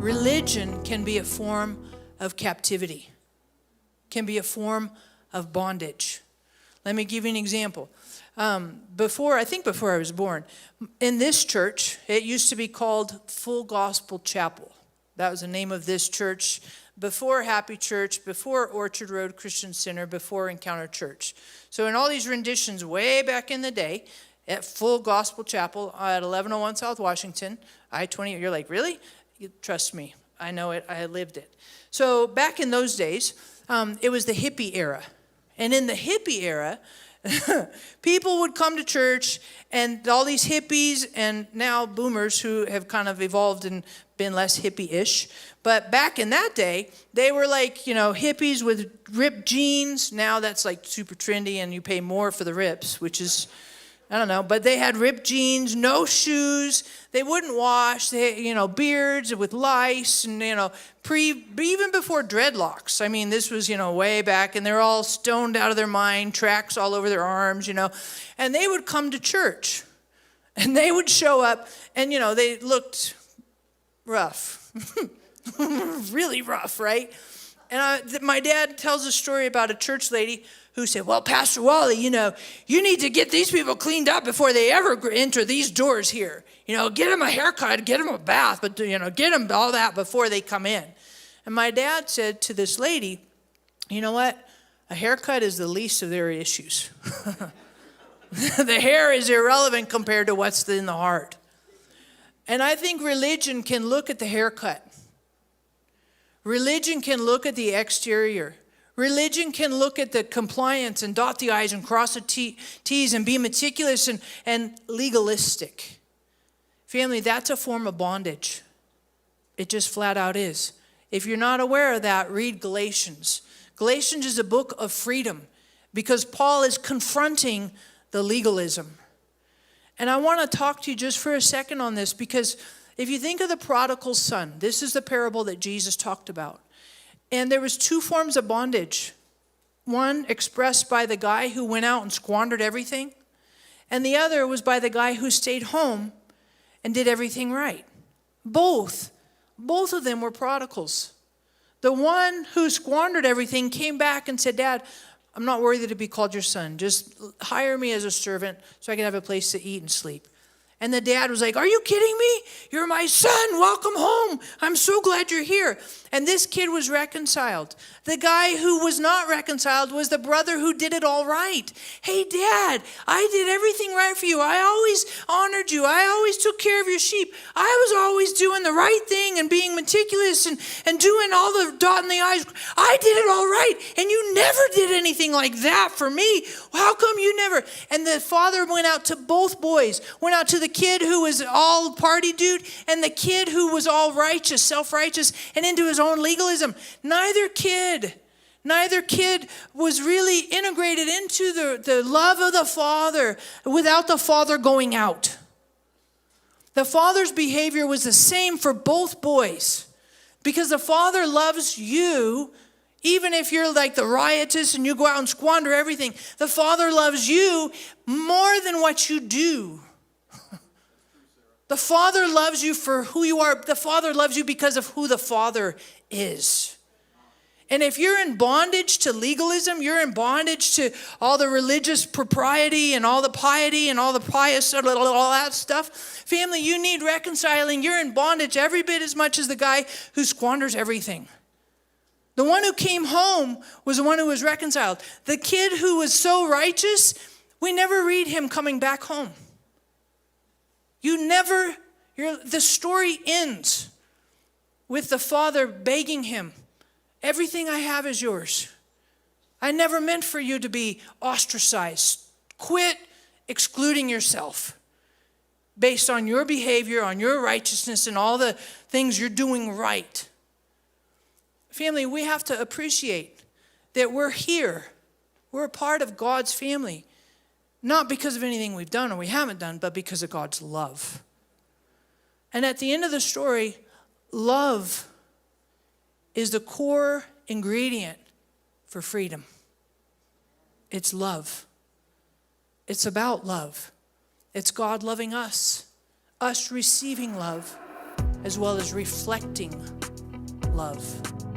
religion can be a form of captivity, can be a form of bondage. Let me give you an example. Before I was born, in this church, it used to be called Full Gospel Chapel. That was the name of this church before Happy Church, before Orchard Road Christian Center, before Encounter Church. So in all these renditions way back in the day, at Full Gospel Chapel at 1101 South Washington, I-20, you're like, really? Trust me, I know it, I lived it. So back in those days, it was the hippie era. And in the hippie era, people would come to church, and all these hippies and now boomers who have kind of evolved and been less hippie-ish. But back in that day, they were like, hippies with ripped jeans. Now that's like super trendy and you pay more for the rips, which is, I don't know. But they had ripped jeans, no shoes. They wouldn't wash. They, beards with lice and, even before dreadlocks. I mean, this was, way back, and they're all stoned out of their mind, tracks all over their arms, And they would come to church, and they would show up, and, they looked rough. Really rough, right? And my dad tells a story about a church lady who said, well, Pastor Wally, you need to get these people cleaned up before they ever enter these doors here. Get them a haircut, get them a bath, but, get them all that before they come in. And my dad said to this lady, you know what? A haircut is the least of their issues. The hair is irrelevant compared to what's in the heart. And I think religion can look at the haircut. Religion can look at the exterior. Religion can look at the compliance and dot the I's and cross the T's and be meticulous and legalistic. Family, that's a form of bondage. It just flat out is. If you're not aware of that, read Galatians. Galatians is a book of freedom because Paul is confronting the legalism. And I want to talk to you just for a second on this, because if you think of the prodigal son, this is the parable that Jesus talked about. And there was two forms of bondage. One expressed by the guy who went out and squandered everything. And the other was by the guy who stayed home and did everything right. Both of them were prodigals. The one who squandered everything came back and said, Dad, I'm not worthy to be called your son. Just hire me as a servant so I can have a place to eat and sleep. And the dad was like, are you kidding me? You're my son. Welcome home. I'm so glad you're here. And this kid was reconciled. The guy who was not reconciled was the brother who did it all right. Hey, Dad, I did everything right for you. I always honored you. I always took care of your sheep. I was always doing the right thing and being meticulous and doing all the dotting the I's. I did it all right. And you never did anything like that for me. How come you never? And the father went out to both boys, went out to the kid who was all party dude and the kid who was all righteous, self-righteous, and into his own legalism. Neither kid was really integrated into the love of the Father without the Father going out. The Father's behavior was the same for both boys because the Father loves you. Even if you're like the riotous and you go out and squander everything, the Father loves you more than what you do. The Father loves you for who you are. The Father loves you because of who the Father is. And if you're in bondage to legalism, you're in bondage to all the religious propriety and all the piety and all the pious, all that stuff. Family, you need reconciling. You're in bondage every bit as much as the guy who squanders everything. The one who came home was the one who was reconciled. The kid who was so righteous, we never read him coming back home. The story ends with the father begging him, everything I have is yours. I never meant for you to be ostracized. Quit excluding yourself based on your behavior, on your righteousness, and all the things you're doing right. Family, we have to appreciate that we're here. We're a part of God's family. Not because of anything we've done or we haven't done, but because of God's love. And at the end of the story, love is the core ingredient for freedom. It's love. It's about love. It's God loving us receiving love, as well as reflecting love.